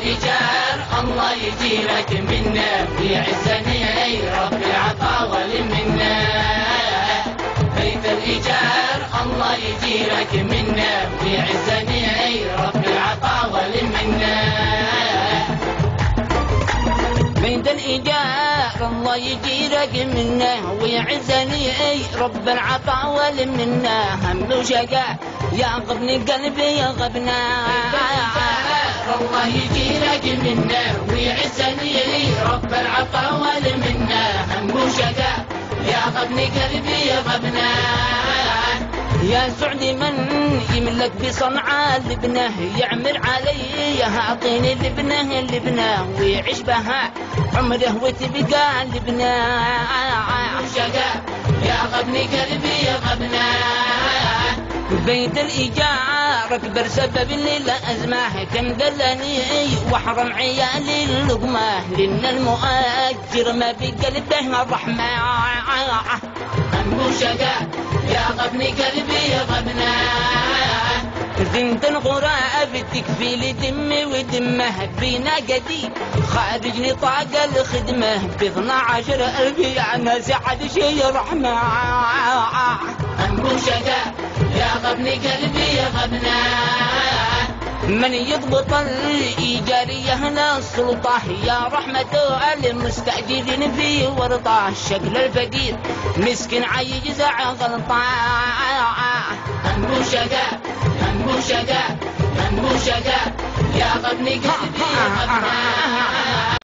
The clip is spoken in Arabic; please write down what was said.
الإيجار الله يجيرك منه ويعزني أي رب العطا والمنة. بيت الإيجار الله يجيرك منه ويعزني أي رب العطا والمنة. بيت الإيجار الله يجيرك منه ويعزني أي رب العطا والمنة. هم وشقاء يا غبن قلبي يا غبنا. الله يجيرك منه ويعزني رب العطا والمنة. هم وشقاء يا غبن قلبي يا غبنا. يا سعد من يملك بصنعاء لبنه يعمر علي اعطيني لبنه ويعيش بها عمره وتبقى لبنه. وشقاء يا غبن قلبي يا غبنا. بيت الإيجار أكبر سبب للأزمة كم دلني وحرم عيالي اللقمة. لأن المؤجر ما بقلبه الرحمة. وشقاء يا غبن قلبي يا غبنا. بنت الغراب تكفي لي دمي ودمه بينا قديم خارج نطاق الخدمة ب12,000 يعني سعد شي رحمة. وشقاء يا غبن قلبي يا غبنا. من يضبط الإيجارية للسلطة يا رحمة المستأجرين في ورطة. شكل الفقير مسكين عيجز غلطة. وشقاء يا غبن قلبي يا غبنا.